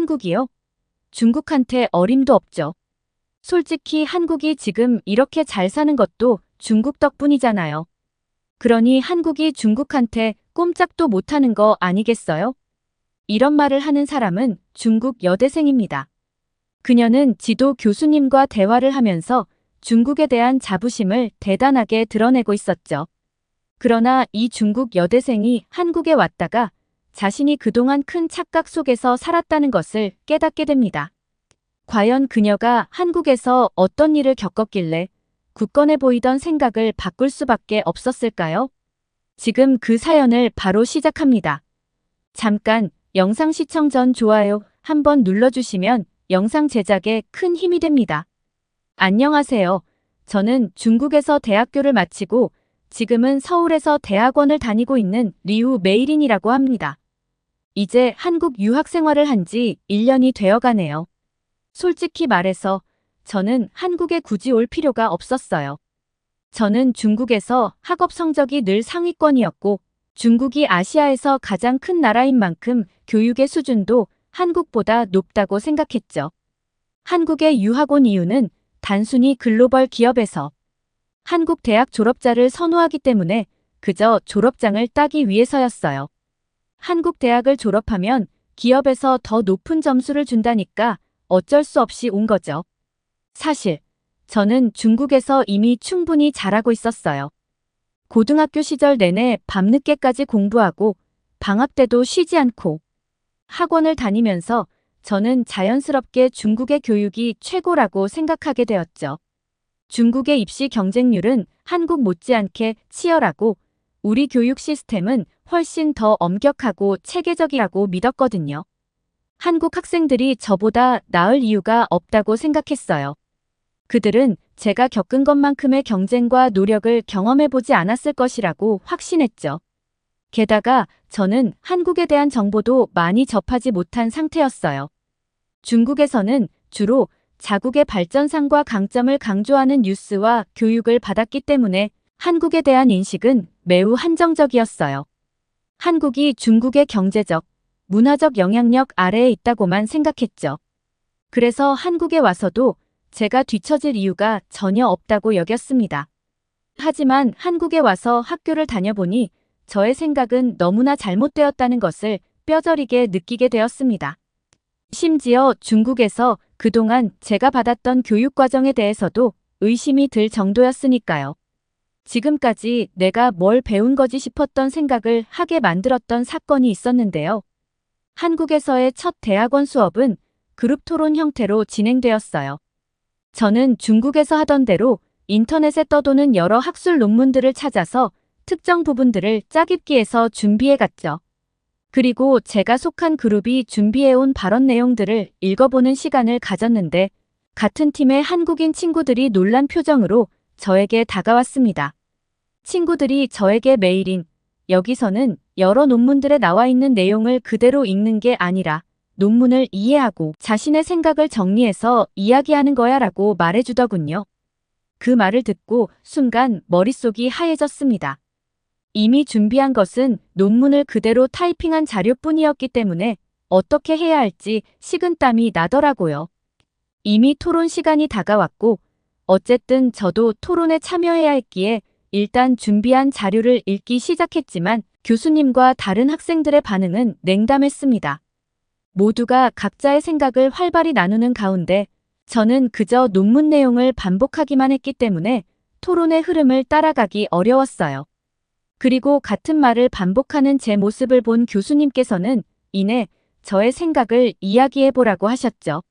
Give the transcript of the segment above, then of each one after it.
한국이요? 중국한테 어림도 없죠. 솔직히 한국이 지금 이렇게 잘 사는 것도 중국 덕분이잖아요. 그러니 한국이 중국한테 꼼짝도 못하는 거 아니겠어요? 이런 말을 하는 사람은 중국 여대생입니다. 그녀는 지도 교수님과 대화를 하면서 중국에 대한 자부심을 대단하게 드러내고 있었죠. 그러나 이 중국 여대생이 한국에 왔다가 자신이 그동안 큰 착각 속에서 살았다는 것을 깨닫게 됩니다. 과연 그녀가 한국에서 어떤 일을 겪었길래 굳건해 보이던 생각을 바꿀 수밖에 없었을까요? 지금 그 사연을 바로 시작합니다. 잠깐 영상 시청 전 좋아요 한번 눌러주시면 영상 제작에 큰 힘이 됩니다. 안녕하세요. 저는 중국에서 대학교를 마치고 지금은 서울에서 대학원을 다니고 있는 리우 메이린이라고 합니다. 이제 한국 유학 생활을 한 지 1년이 되어 가네요. 솔직히 말해서 저는 한국에 굳이 올 필요가 없었어요. 저는 중국에서 학업 성적이 늘 상위권이었고 중국이 아시아에서 가장 큰 나라인 만큼 교육의 수준도 한국보다 높다고 생각했죠. 한국에 유학 온 이유는 단순히 글로벌 기업에서 한국 대학 졸업자를 선호하기 때문에 그저 졸업장을 따기 위해서였어요. 한국 대학을 졸업하면 기업에서 더 높은 점수를 준다니까 어쩔 수 없이 온 거죠. 사실 저는 중국에서 이미 충분히 잘하고 있었어요. 고등학교 시절 내내 밤늦게까지 공부하고 방학 때도 쉬지 않고 학원을 다니면서 저는 자연스럽게 중국의 교육이 최고라고 생각하게 되었죠. 중국의 입시 경쟁률은 한국 못지않게 치열하고 우리 교육 시스템은 훨씬 더 엄격하고 체계적이라고 믿었거든요. 한국 학생들이 저보다 나을 이유가 없다고 생각했어요. 그들은 제가 겪은 것만큼의 경쟁과 노력을 경험해보지 않았을 것이라고 확신했죠. 게다가 저는 한국에 대한 정보도 많이 접하지 못한 상태였어요. 중국에서는 주로 자국의 발전상과 강점을 강조하는 뉴스와 교육을 받았기 때문에 한국에 대한 인식은 매우 한정적이었어요. 한국이 중국의 경제적, 문화적 영향력 아래에 있다고만 생각했죠. 그래서 한국에 와서도 제가 뒤처질 이유가 전혀 없다고 여겼습니다. 하지만 한국에 와서 학교를 다녀보니 저의 생각은 너무나 잘못되었다는 것을 뼈저리게 느끼게 되었습니다. 심지어 중국에서 그동안 제가 받았던 교육 과정에 대해서도 의심이 들 정도였으니까요. 지금까지 내가 뭘 배운 거지 싶었던 생각을 하게 만들었던 사건이 있었는데요. 한국에서의 첫 대학원 수업은 그룹 토론 형태로 진행되었어요. 저는 중국에서 하던 대로 인터넷에 떠도는 여러 학술 논문들을 찾아서 특정 부분들을 짜깁기해서 준비해갔죠. 그리고 제가 속한 그룹이 준비해온 발언 내용들을 읽어보는 시간을 가졌는데 같은 팀의 한국인 친구들이 놀란 표정으로 저에게 다가왔습니다. 친구들이 저에게 메일인 여기서는 여러 논문들에 나와 있는 내용을 그대로 읽는 게 아니라 논문을 이해하고 자신의 생각을 정리해서 이야기하는 거야 라고 말해주더군요. 그 말을 듣고 순간 머릿속이 하얘졌습니다. 이미 준비한 것은 논문을 그대로 타이핑한 자료뿐이었기 때문에 어떻게 해야 할지 식은땀이 나더라고요. 이미 토론 시간이 다가왔고 어쨌든 저도 토론에 참여해야 했기에 일단 준비한 자료를 읽기 시작했지만 교수님과 다른 학생들의 반응은 냉담했습니다. 모두가 각자의 생각을 활발히 나누는 가운데 저는 그저 논문 내용을 반복하기만 했기 때문에 토론의 흐름을 따라가기 어려웠어요. 그리고 같은 말을 반복하는 제 모습을 본 교수님께서는 이내 저의 생각을 이야기해보라고 하셨죠.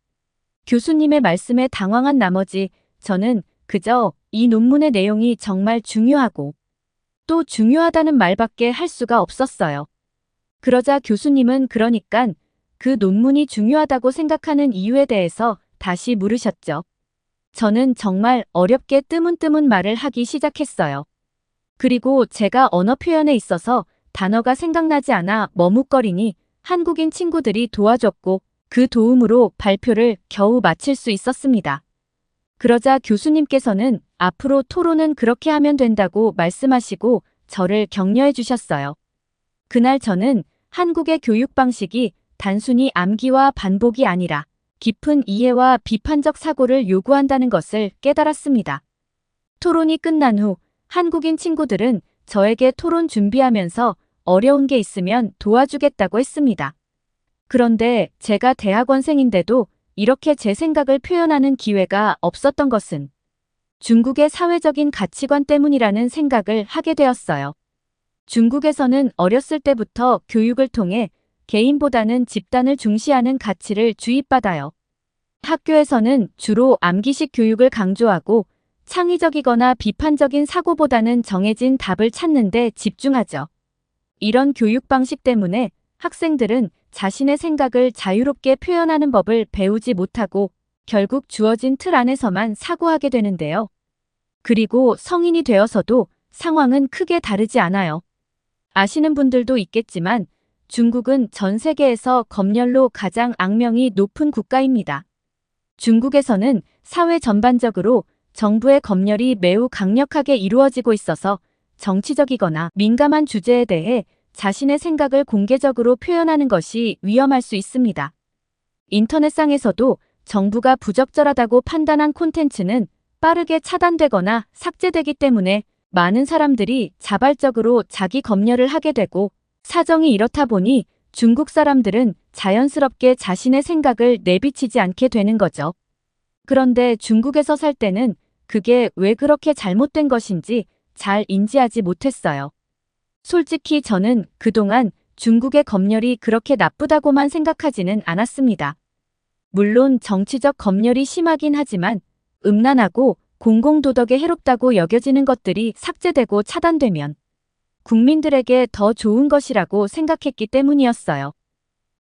교수님의 말씀에 당황한 나머지 저는 그저 이 논문의 내용이 정말 중요하고 또 중요하다는 말밖에 할 수가 없었어요. 그러자 교수님은 그러니깐 그 논문이 중요하다고 생각하는 이유에 대해서 다시 물으셨죠. 저는 정말 어렵게 뜨문뜨문 말을 하기 시작했어요. 그리고 제가 언어 표현에 있어서 단어가 생각나지 않아 머뭇거리니 한국인 친구들이 도와줬고 그 도움으로 발표를 겨우 마칠 수 있었습니다. 그러자 교수님께서는 앞으로 토론은 그렇게 하면 된다고 말씀하시고 저를 격려해 주셨어요. 그날 저는 한국의 교육 방식이 단순히 암기와 반복이 아니라 깊은 이해와 비판적 사고를 요구한다는 것을 깨달았습니다. 토론이 끝난 후 한국인 친구들은 저에게 토론 준비하면서 어려운 게 있으면 도와주겠다고 했습니다. 그런데 제가 대학원생인데도 이렇게 제 생각을 표현하는 기회가 없었던 것은 중국의 사회적인 가치관 때문이라는 생각을 하게 되었어요. 중국에서는 어렸을 때부터 교육을 통해 개인보다는 집단을 중시하는 가치를 주입받아요. 학교에서는 주로 암기식 교육을 강조하고 창의적이거나 비판적인 사고보다는 정해진 답을 찾는 데 집중하죠. 이런 교육 방식 때문에 학생들은 자신의 생각을 자유롭게 표현하는 법을 배우지 못하고 결국 주어진 틀 안에서만 사고하게 되는데요. 그리고 성인이 되어서도 상황은 크게 다르지 않아요. 아시는 분들도 있겠지만 중국은 전 세계에서 검열로 가장 악명이 높은 국가입니다. 중국에서는 사회 전반적으로 정부의 검열이 매우 강력하게 이루어지고 있어서 정치적이거나 민감한 주제에 대해 자신의 생각을 공개적으로 표현하는 것이 위험할 수 있습니다. 인터넷상에서도 정부가 부적절하다고 판단한 콘텐츠는 빠르게 차단되거나 삭제되기 때문에 많은 사람들이 자발적으로 자기 검열을 하게 되고 사정이 이렇다 보니 중국 사람들은 자연스럽게 자신의 생각을 내비치지 않게 되는 거죠. 그런데 중국에서 살 때는 그게 왜 그렇게 잘못된 것인지 잘 인지하지 못했어요. 솔직히 저는 그동안 중국의 검열이 그렇게 나쁘다고만 생각하지는 않았습니다. 물론 정치적 검열이 심하긴 하지만 음란하고 공공도덕에 해롭다고 여겨지는 것들이 삭제되고 차단되면 국민들에게 더 좋은 것이라고 생각했기 때문이었어요.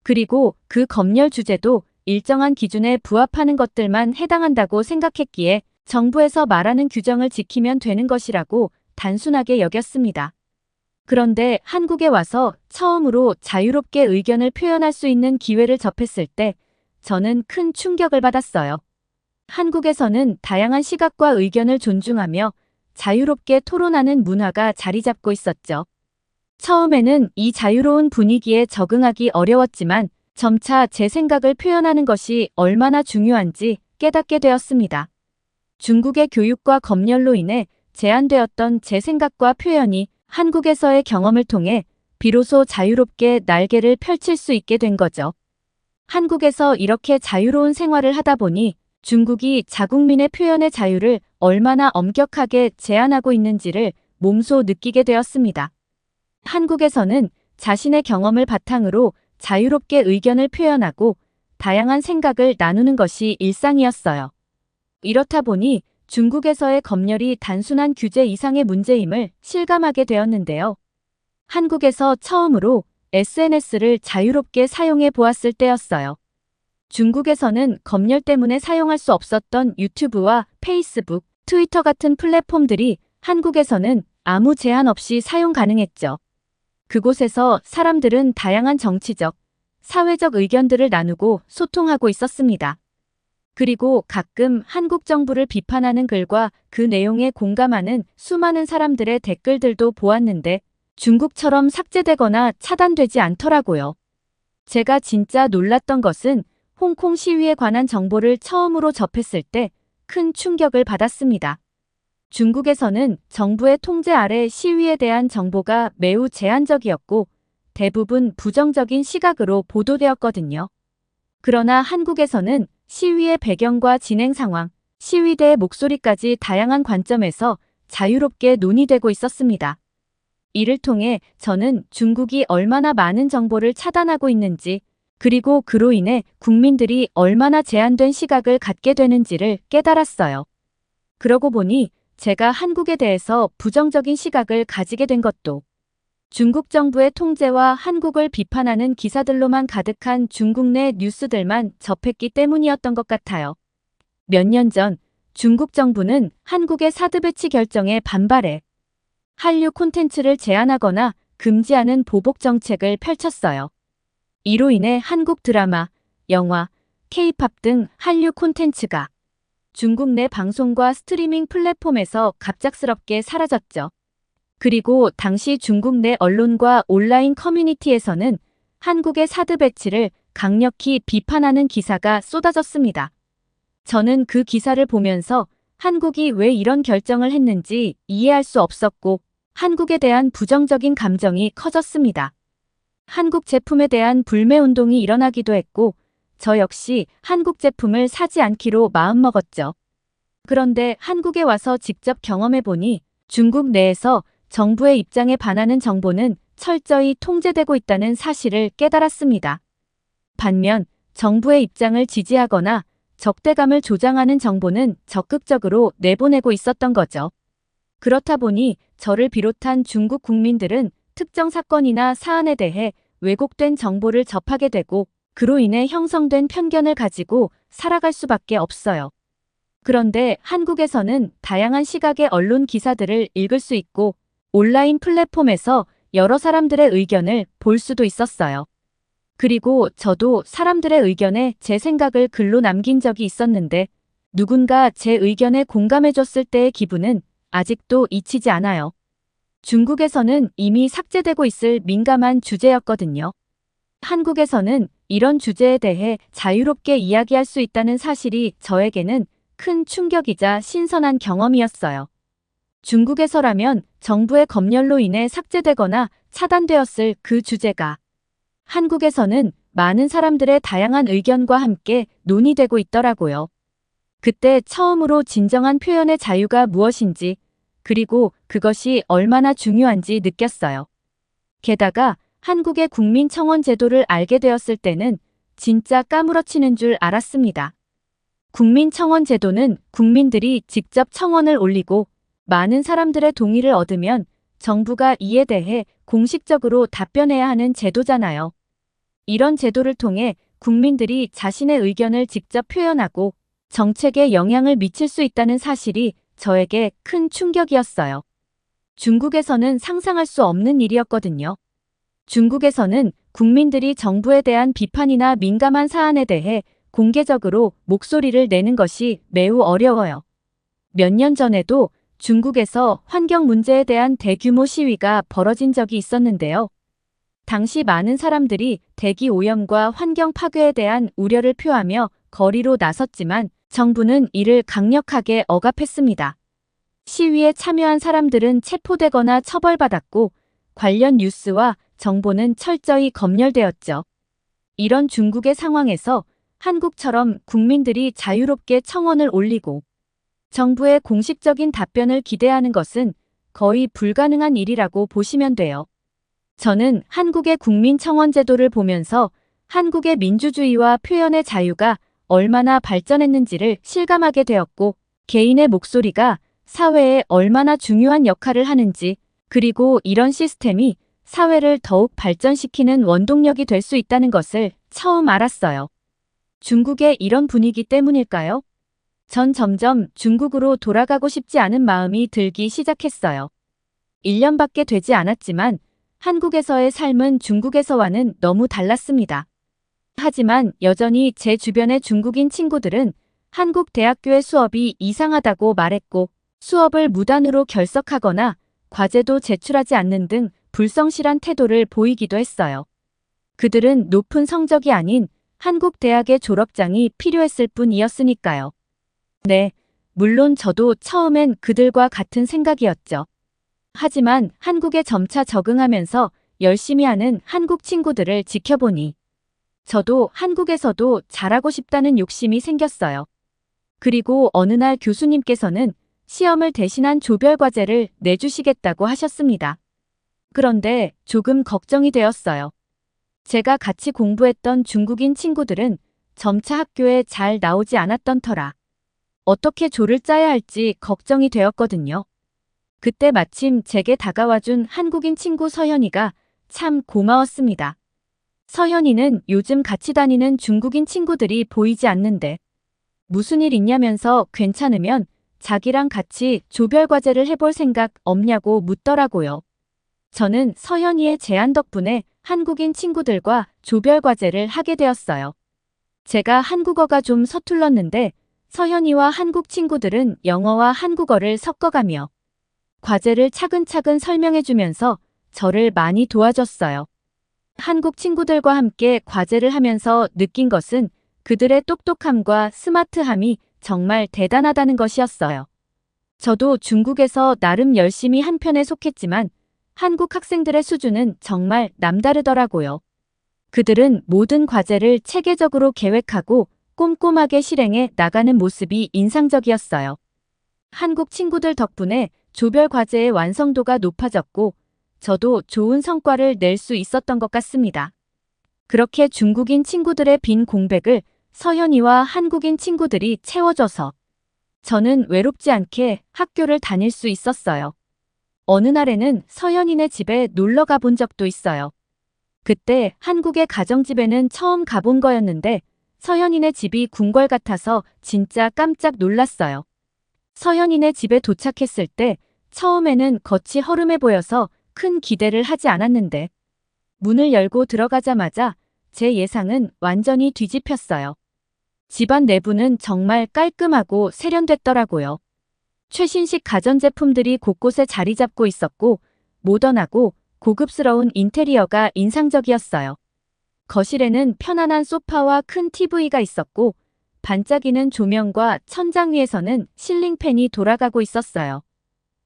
그리고 그 검열 주제도 일정한 기준에 부합하는 것들만 해당한다고 생각했기에 정부에서 말하는 규정을 지키면 되는 것이라고 단순하게 여겼습니다. 그런데 한국에 와서 처음으로 자유롭게 의견을 표현할 수 있는 기회를 접했을 때 저는 큰 충격을 받았어요. 한국에서는 다양한 시각과 의견을 존중하며 자유롭게 토론하는 문화가 자리 잡고 있었죠. 처음에는 이 자유로운 분위기에 적응하기 어려웠지만 점차 제 생각을 표현하는 것이 얼마나 중요한지 깨닫게 되었습니다. 중국의 교육과 검열로 인해 제한되었던 제 생각과 표현이 한국에서의 경험을 통해 비로소 자유롭게 날개를 펼칠 수 있게 된 거죠. 한국에서 이렇게 자유로운 생활을 하다 보니 중국이 자국민의 표현의 자유를 얼마나 엄격하게 제한하고 있는지를 몸소 느끼게 되었습니다. 한국에서는 자신의 경험을 바탕으로 자유롭게 의견을 표현하고 다양한 생각을 나누는 것이 일상이었어요. 이렇다 보니 중국에서의 검열이 단순한 규제 이상의 문제임을 실감하게 되었는데요. 한국에서 처음으로 SNS를 자유롭게 사용해 보았을 때였어요. 중국에서는 검열 때문에 사용할 수 없었던 유튜브와 페이스북, 트위터 같은 플랫폼들이 한국에서는 아무 제한 없이 사용 가능했죠. 그곳에서 사람들은 다양한 정치적, 사회적 의견들을 나누고 소통하고 있었습니다. 그리고 가끔 한국 정부를 비판하는 글과 그 내용에 공감하는 수많은 사람들의 댓글들도 보았는데 중국처럼 삭제되거나 차단되지 않더라고요. 제가 진짜 놀랐던 것은 홍콩 시위에 관한 정보를 처음으로 접했을 때 큰 충격을 받았습니다. 중국에서는 정부의 통제 아래 시위에 대한 정보가 매우 제한적이었고 대부분 부정적인 시각으로 보도되었거든요. 그러나 한국에서는 시위의 배경과 진행 상황, 시위대의 목소리까지 다양한 관점에서 자유롭게 논의되고 있었습니다. 이를 통해 저는 중국이 얼마나 많은 정보를 차단하고 있는지, 그리고 그로 인해 국민들이 얼마나 제한된 시각을 갖게 되는지를 깨달았어요. 그러고 보니 제가 한국에 대해서 부정적인 시각을 가지게 된 것도 중국 정부의 통제와 한국을 비판하는 기사들로만 가득한 중국 내 뉴스들만 접했기 때문이었던 것 같아요. 몇 년 전 중국 정부는 한국의 사드 배치 결정에 반발해 한류 콘텐츠를 제한하거나 금지하는 보복 정책을 펼쳤어요. 이로 인해 한국 드라마, 영화, K-팝 등 한류 콘텐츠가 중국 내 방송과 스트리밍 플랫폼에서 갑작스럽게 사라졌죠. 그리고 당시 중국 내 언론과 온라인 커뮤니티에서는 한국의 사드 배치를 강력히 비판하는 기사가 쏟아졌습니다. 저는 그 기사를 보면서 한국이 왜 이런 결정을 했는지 이해할 수 없었고 한국에 대한 부정적인 감정이 커졌습니다. 한국 제품에 대한 불매 운동이 일어나기도 했고 저 역시 한국 제품을 사지 않기로 마음먹었죠. 그런데 한국에 와서 직접 경험해보니 중국 내에서 정부의 입장에 반하는 정보는 철저히 통제되고 있다는 사실을 깨달았습니다. 반면 정부의 입장을 지지하거나 적대감을 조장하는 정보는 적극적으로 내보내고 있었던 거죠. 그렇다 보니 저를 비롯한 중국 국민들은 특정 사건이나 사안에 대해 왜곡된 정보를 접하게 되고 그로 인해 형성된 편견을 가지고 살아갈 수밖에 없어요. 그런데 한국에서는 다양한 시각의 언론 기사들을 읽을 수 있고 온라인 플랫폼에서 여러 사람들의 의견을 볼 수도 있었어요. 그리고 저도 사람들의 의견에 제 생각을 글로 남긴 적이 있었는데 누군가 제 의견에 공감해줬을 때의 기분은 아직도 잊히지 않아요. 중국에서는 이미 삭제되고 있을 민감한 주제였거든요. 한국에서는 이런 주제에 대해 자유롭게 이야기할 수 있다는 사실이 저에게는 큰 충격이자 신선한 경험이었어요. 중국에서라면 정부의 검열로 인해 삭제되거나 차단되었을 그 주제가 한국에서는 많은 사람들의 다양한 의견과 함께 논의되고 있더라고요. 그때 처음으로 진정한 표현의 자유가 무엇인지 그리고 그것이 얼마나 중요한지 느꼈어요. 게다가 한국의 국민청원 제도를 알게 되었을 때는 진짜 까무러치는 줄 알았습니다. 국민청원 제도는 국민들이 직접 청원을 올리고 많은 사람들의 동의를 얻으면 정부가 이에 대해 공식적으로 답변해야 하는 제도잖아요. 이런 제도를 통해 국민들이 자신의 의견을 직접 표현하고 정책에 영향을 미칠 수 있다는 사실이 저에게 큰 충격이었어요. 중국에서는 상상할 수 없는 일이었거든요. 중국에서는 국민들이 정부에 대한 비판이나 민감한 사안에 대해 공개적으로 목소리를 내는 것이 매우 어려워요. 몇 년 전에도 중국에서 환경 문제에 대한 대규모 시위가 벌어진 적이 있었는데요. 당시 많은 사람들이 대기 오염과 환경 파괴에 대한 우려를 표하며 거리로 나섰지만 정부는 이를 강력하게 억압했습니다. 시위에 참여한 사람들은 체포되거나 처벌받았고 관련 뉴스와 정보는 철저히 검열되었죠. 이런 중국의 상황에서 한국처럼 국민들이 자유롭게 청원을 올리고 정부의 공식적인 답변을 기대하는 것은 거의 불가능한 일이라고 보시면 돼요. 저는 한국의 국민청원 제도를 보면서 한국의 민주주의와 표현의 자유가 얼마나 발전했는지를 실감하게 되었고 개인의 목소리가 사회에 얼마나 중요한 역할을 하는지 그리고 이런 시스템이 사회를 더욱 발전시키는 원동력이 될 수 있다는 것을 처음 알았어요. 중국의 이런 분위기 때문일까요? 전 점점 중국으로 돌아가고 싶지 않은 마음이 들기 시작했어요. 1년밖에 되지 않았지만 한국에서의 삶은 중국에서와는 너무 달랐습니다. 하지만 여전히 제 주변의 중국인 친구들은 한국 대학교의 수업이 이상하다고 말했고 수업을 무단으로 결석하거나 과제도 제출하지 않는 등 불성실한 태도를 보이기도 했어요. 그들은 높은 성적이 아닌 한국 대학의 졸업장이 필요했을 뿐이었으니까요. 네, 물론 저도 처음엔 그들과 같은 생각이었죠. 하지만 한국에 점차 적응하면서 열심히 하는 한국 친구들을 지켜보니 저도 한국에서도 잘하고 싶다는 욕심이 생겼어요. 그리고 어느 날 교수님께서는 시험을 대신한 조별과제를 내주시겠다고 하셨습니다. 그런데 조금 걱정이 되었어요. 제가 같이 공부했던 중국인 친구들은 점차 학교에 잘 나오지 않았던 터라 어떻게 조를 짜야 할지 걱정이 되었거든요. 그때 마침 제게 다가와준 한국인 친구 서현이가 참 고마웠습니다. 서현이는 요즘 같이 다니는 중국인 친구들이 보이지 않는데 무슨 일 있냐면서 괜찮으면 자기랑 같이 조별과제를 해볼 생각 없냐고 묻더라고요. 저는 서현이의 제안 덕분에 한국인 친구들과 조별과제를 하게 되었어요. 제가 한국어가 좀 서툴렀는데 서현이와 한국 친구들은 영어와 한국어를 섞어가며 과제를 차근차근 설명해주면서 저를 많이 도와줬어요. 한국 친구들과 함께 과제를 하면서 느낀 것은 그들의 똑똑함과 스마트함이 정말 대단하다는 것이었어요. 저도 중국에서 나름 열심히 한 편에 속했지만 한국 학생들의 수준은 정말 남다르더라고요. 그들은 모든 과제를 체계적으로 계획하고 꼼꼼하게 실행해 나가는 모습이 인상적이었어요. 한국 친구들 덕분에 조별 과제의 완성도가 높아졌고 저도 좋은 성과를 낼 수 있었던 것 같습니다. 그렇게 중국인 친구들의 빈 공백을 서현이와 한국인 친구들이 채워줘서 저는 외롭지 않게 학교를 다닐 수 있었어요. 어느 날에는 서현이네 집에 놀러 가본 적도 있어요. 그때 한국의 가정집에는 처음 가본 거였는데 서현이네 집이 궁궐 같아서 진짜 깜짝 놀랐어요. 서현이네 집에 도착했을 때 처음에는 겉이 허름해 보여서 큰 기대를 하지 않았는데 문을 열고 들어가자마자 제 예상은 완전히 뒤집혔어요. 집안 내부는 정말 깔끔하고 세련됐더라고요. 최신식 가전제품들이 곳곳에 자리 잡고 있었고 모던하고 고급스러운 인테리어가 인상적이었어요. 거실에는 편안한 소파와 큰 TV가 있었고 반짝이는 조명과 천장 위에서는 실링팬이 돌아가고 있었어요.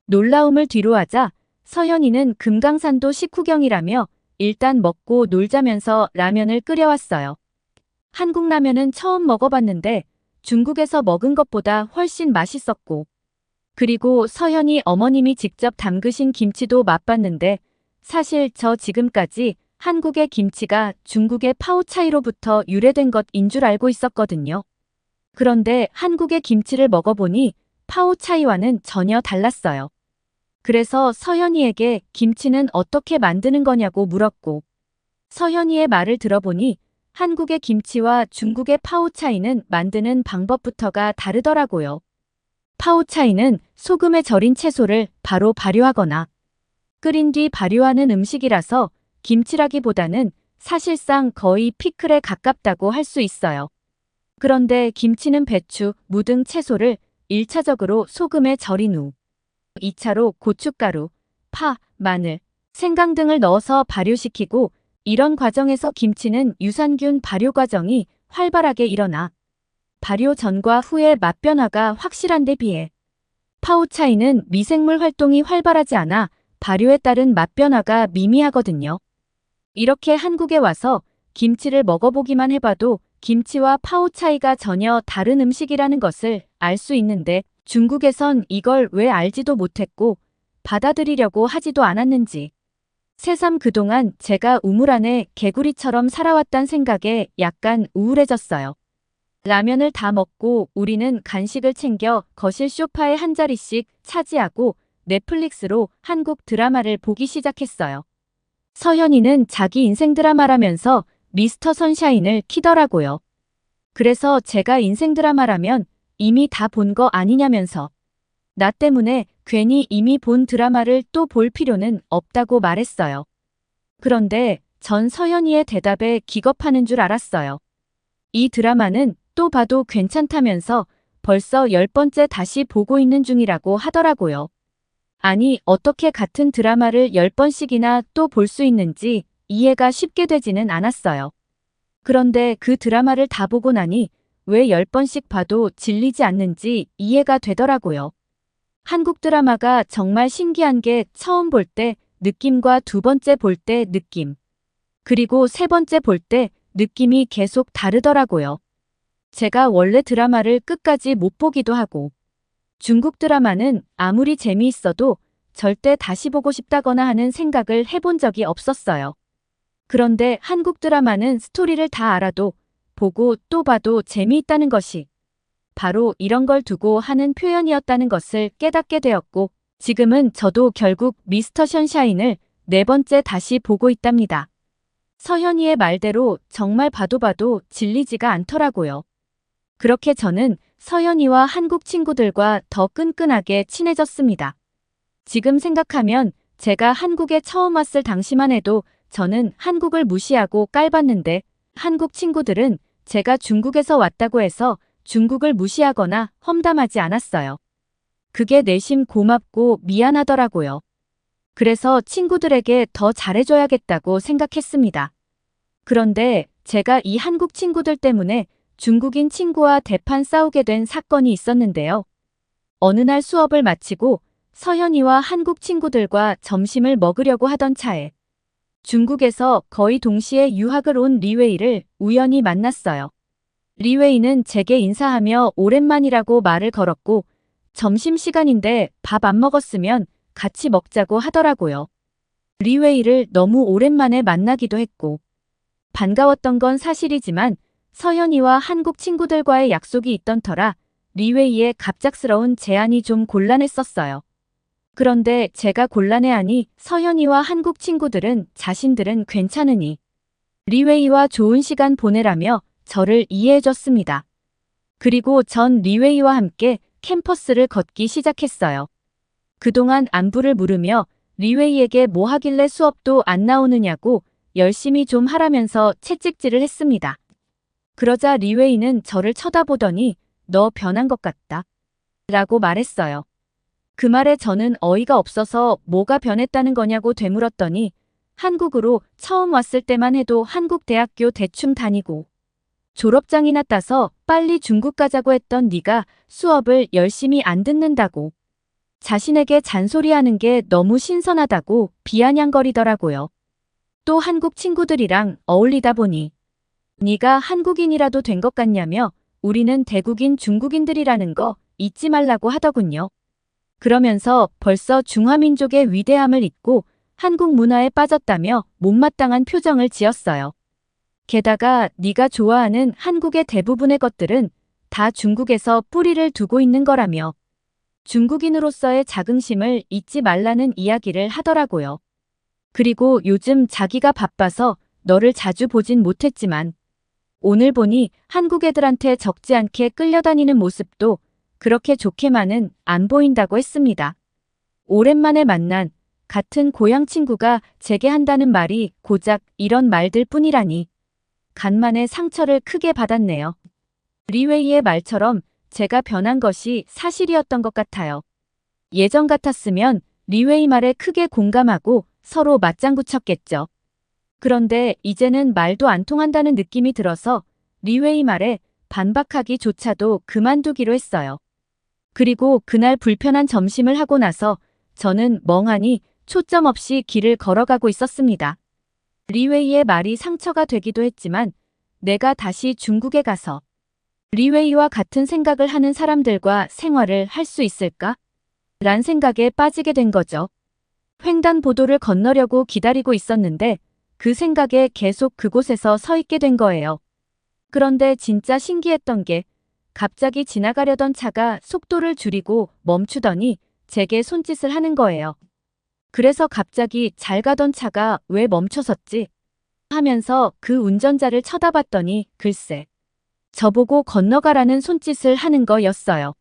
놀라움을 뒤로하자 서현이는 금강산도 식후경이라며 일단 먹고 놀자면서 라면을 끓여왔어요. 한국 라면은 처음 먹어봤는데 중국에서 먹은 것보다 훨씬 맛있었고 그리고 서현이 어머님이 직접 담그신 김치도 맛봤는데 사실 저 지금까지 한국의 김치가 중국의 파오차이로부터 유래된 것인 줄 알고 있었거든요. 그런데 한국의 김치를 먹어보니 파오차이와는 전혀 달랐어요. 그래서 서현이에게 김치는 어떻게 만드는 거냐고 물었고 서현이의 말을 들어보니 한국의 김치와 중국의 파오차이는 만드는 방법부터가 다르더라고요. 파오차이는 소금에 절인 채소를 바로 발효하거나 끓인 뒤 발효하는 음식이라서 김치라기보다는 사실상 거의 피클에 가깝다고 할 수 있어요. 그런데 김치는 배추, 무 등 채소를 1차적으로 소금에 절인 후 2차로 고춧가루, 파, 마늘, 생강 등을 넣어서 발효시키고 이런 과정에서 김치는 유산균 발효 과정이 활발하게 일어나 발효 전과 후의 맛 변화가 확실한 데 비해 파오차이는 미생물 활동이 활발하지 않아 발효에 따른 맛 변화가 미미하거든요. 이렇게 한국에 와서 김치를 먹어보기만 해봐도 김치와 파오차이가 전혀 다른 음식이라는 것을 알 수 있는데 중국에선 이걸 왜 알지도 못했고 받아들이려고 하지도 않았는지 새삼 그동안 제가 우물 안에 개구리처럼 살아왔단 생각에 약간 우울해졌어요. 라면을 다 먹고 우리는 간식을 챙겨 거실 소파에 한 자리씩 차지하고 넷플릭스로 한국 드라마를 보기 시작했어요. 서현이는 자기 인생 드라마라면서 미스터 선샤인을 키더라고요. 그래서 제가 인생 드라마라면 이미 다 본 거 아니냐면서 나 때문에 괜히 이미 본 드라마를 또 볼 필요는 없다고 말했어요. 그런데 전 서현이의 대답에 기겁하는 줄 알았어요. 이 드라마는 또 봐도 괜찮다면서 벌써 10번째 다시 보고 있는 중이라고 하더라고요. 아니, 어떻게 같은 드라마를 10번씩이나 또 볼 수 있는지 이해가 쉽게 되지는 않았어요. 그런데 그 드라마를 다 보고 나니 왜 10번씩 봐도 질리지 않는지 이해가 되더라고요. 한국 드라마가 정말 신기한 게 처음 볼 때 느낌과 두 번째 볼 때 느낌, 그리고 세 번째 볼 때 느낌이 계속 다르더라고요. 제가 원래 드라마를 끝까지 못 보기도 하고 중국 드라마는 아무리 재미있어도 절대 다시 보고 싶다거나 하는 생각을 해본 적이 없었어요. 그런데 한국 드라마는 스토리를 다 알아도 보고 또 봐도 재미있다는 것이 바로 이런 걸 두고 하는 표현이었다는 것을 깨닫게 되었고 지금은 저도 결국 미스터 선샤인을 4번째 다시 보고 있답니다. 서현이의 말대로 정말 봐도 봐도 질리지가 않더라고요. 그렇게 저는 서현이와 한국 친구들과 더 끈끈하게 친해졌습니다. 지금 생각하면 제가 한국에 처음 왔을 당시만 해도 저는 한국을 무시하고 깔봤는데 한국 친구들은 제가 중국에서 왔다고 해서 중국을 무시하거나 험담하지 않았어요. 그게 내심 고맙고 미안하더라고요. 그래서 친구들에게 더 잘해줘야겠다고 생각했습니다. 그런데 제가 이 한국 친구들 때문에 중국인 친구와 대판 싸우게 된 사건이 있었는데요. 어느 날 수업을 마치고 서현이와 한국 친구들과 점심을 먹으려고 하던 차에 중국에서 거의 동시에 유학을 온 리웨이를 우연히 만났어요. 리웨이는 제게 인사하며 오랜만이라고 말을 걸었고 점심시간인데 밥 안 먹었으면 같이 먹자고 하더라고요. 리웨이를 너무 오랜만에 만나기도 했고 반가웠던 건 사실이지만 서현이와 한국 친구들과의 약속이 있던 터라 리웨이의 갑작스러운 제안이 좀 곤란했었어요. 그런데 제가 곤란해하니 서현이와 한국 친구들은 자신들은 괜찮으니 리웨이와 좋은 시간 보내라며 저를 이해해줬습니다. 그리고 전 리웨이와 함께 캠퍼스를 걷기 시작했어요. 그동안 안부를 물으며 리웨이에게 뭐 하길래 수업도 안 나오느냐고 열심히 좀 하라면서 채찍질을 했습니다. 그러자 리웨이는 저를 쳐다보더니 너 변한 것 같다 라고 말했어요. 그 말에 저는 어이가 없어서 뭐가 변했다는 거냐고 되물었더니 한국으로 처음 왔을 때만 해도 한국 대학교 대충 다니고 졸업장이나 따서 빨리 중국 가자고 했던 네가 수업을 열심히 안 듣는다고 자신에게 잔소리하는 게 너무 신선하다고 비아냥거리더라고요. 또 한국 친구들이랑 어울리다 보니 네가 한국인이라도 된 것 같냐며 우리는 대국인 중국인들이라는 거 잊지 말라고 하더군요. 그러면서 벌써 중화민족의 위대함을 잊고 한국 문화에 빠졌다며 못마땅한 표정을 지었어요. 게다가 네가 좋아하는 한국의 대부분의 것들은 다 중국에서 뿌리를 두고 있는 거라며 중국인으로서의 자긍심을 잊지 말라는 이야기를 하더라고요. 그리고 요즘 자기가 바빠서 너를 자주 보진 못했지만 오늘 보니 한국 애들한테 적지 않게 끌려다니는 모습도 그렇게 좋게만은 안 보인다고 했습니다. 오랜만에 만난 같은 고향 친구가 제게 한다는 말이 고작 이런 말들 뿐이라니 간만에 상처를 크게 받았네요. 리웨이의 말처럼 제가 변한 것이 사실이었던 것 같아요. 예전 같았으면 리웨이 말에 크게 공감하고 서로 맞장구 쳤겠죠. 그런데 이제는 말도 안 통한다는 느낌이 들어서 리웨이 말에 반박하기조차도 그만두기로 했어요. 그리고 그날 불편한 점심을 하고 나서 저는 멍하니 초점 없이 길을 걸어가고 있었습니다. 리웨이의 말이 상처가 되기도 했지만 내가 다시 중국에 가서 리웨이와 같은 생각을 하는 사람들과 생활을 할 수 있을까? 란 생각에 빠지게 된 거죠. 횡단보도를 건너려고 기다리고 있었는데 그 생각에 계속 그곳에서 서 있게 된 거예요. 그런데 진짜 신기했던 게 갑자기 지나가려던 차가 속도를 줄이고 멈추더니 제게 손짓을 하는 거예요. 그래서 갑자기 잘 가던 차가 왜 멈춰섰지? 하면서 그 운전자를 쳐다봤더니 글쎄, 저보고 건너가라는 손짓을 하는 거였어요.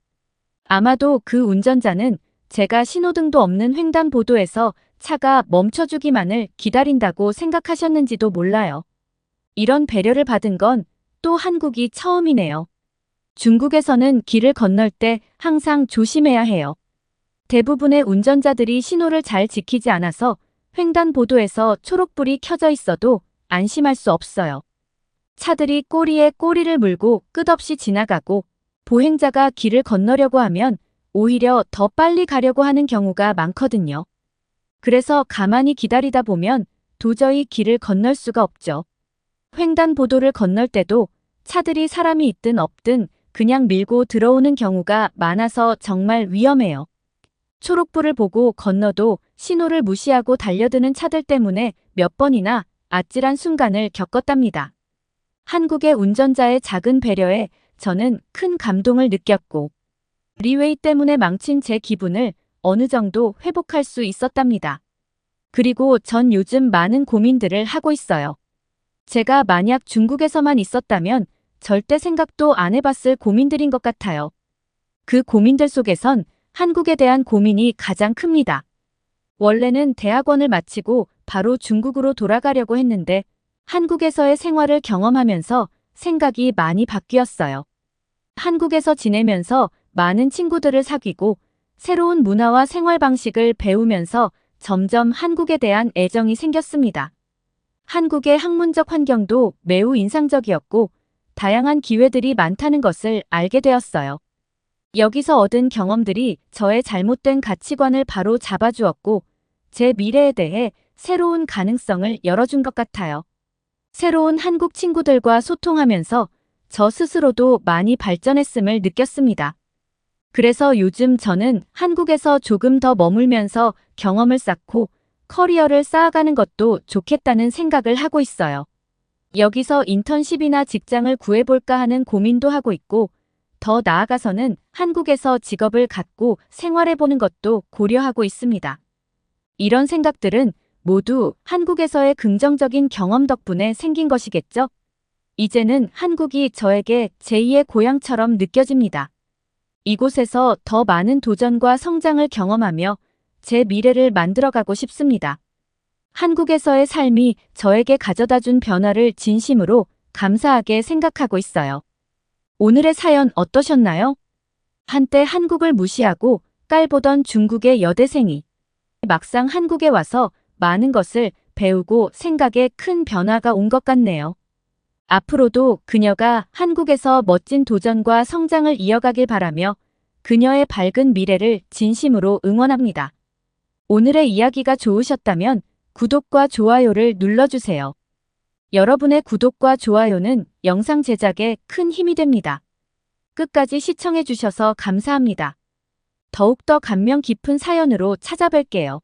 아마도 그 운전자는 제가 신호등도 없는 횡단보도에서 차가 멈춰주기만을 기다린다고 생각하셨는지도 몰라요. 이런 배려를 받은 건 또 한국이 처음이네요. 중국에서는 길을 건널 때 항상 조심해야 해요. 대부분의 운전자들이 신호를 잘 지키지 않아서 횡단보도에서 초록불이 켜져 있어도 안심할 수 없어요. 차들이 꼬리에 꼬리를 물고 끝없이 지나가고 보행자가 길을 건너려고 하면 오히려 더 빨리 가려고 하는 경우가 많거든요. 그래서 가만히 기다리다 보면 도저히 길을 건널 수가 없죠. 횡단보도를 건널 때도 차들이 사람이 있든 없든 그냥 밀고 들어오는 경우가 많아서 정말 위험해요. 초록불을 보고 건너도 신호를 무시하고 달려드는 차들 때문에 몇 번이나 아찔한 순간을 겪었답니다. 한국의 운전자의 작은 배려에 저는 큰 감동을 느꼈고 리웨이 때문에 망친 제 기분을 어느 정도 회복할 수 있었답니다. 그리고 전 요즘 많은 고민들을 하고 있어요. 제가 만약 중국에서만 있었다면 절대 생각도 안 해봤을 고민들인 것 같아요. 그 고민들 속에선 한국에 대한 고민이 가장 큽니다. 원래는 대학원을 마치고 바로 중국으로 돌아가려고 했는데 한국에서의 생활을 경험하면서 생각이 많이 바뀌었어요. 한국에서 지내면서 많은 친구들을 사귀고 새로운 문화와 생활 방식을 배우면서 점점 한국에 대한 애정이 생겼습니다. 한국의 학문적 환경도 매우 인상적이었고 다양한 기회들이 많다는 것을 알게 되었어요. 여기서 얻은 경험들이 저의 잘못된 가치관을 바로 잡아주었고 제 미래에 대해 새로운 가능성을 열어준 것 같아요. 새로운 한국 친구들과 소통하면서 저 스스로도 많이 발전했음을 느꼈습니다. 그래서 요즘 저는 한국에서 조금 더 머물면서 경험을 쌓고 커리어를 쌓아가는 것도 좋겠다는 생각을 하고 있어요. 여기서 인턴십이나 직장을 구해볼까 하는 고민도 하고 있고, 더 나아가서는 한국에서 직업을 갖고 생활해보는 것도 고려하고 있습니다. 이런 생각들은 모두 한국에서의 긍정적인 경험 덕분에 생긴 것이겠죠? 이제는 한국이 저에게 제2의 고향처럼 느껴집니다. 이곳에서 더 많은 도전과 성장을 경험하며 제 미래를 만들어가고 싶습니다. 한국에서의 삶이 저에게 가져다준 변화를 진심으로 감사하게 생각하고 있어요. 오늘의 사연 어떠셨나요? 한때 한국을 무시하고 깔보던 중국의 여대생이 막상 한국에 와서 많은 것을 배우고 생각에 큰 변화가 온 것 같네요. 앞으로도 그녀가 한국에서 멋진 도전과 성장을 이어가길 바라며 그녀의 밝은 미래를 진심으로 응원합니다. 오늘의 이야기가 좋으셨다면 구독과 좋아요를 눌러주세요. 여러분의 구독과 좋아요는 영상 제작에 큰 힘이 됩니다. 끝까지 시청해주셔서 감사합니다. 더욱더 감명 깊은 사연으로 찾아뵐게요.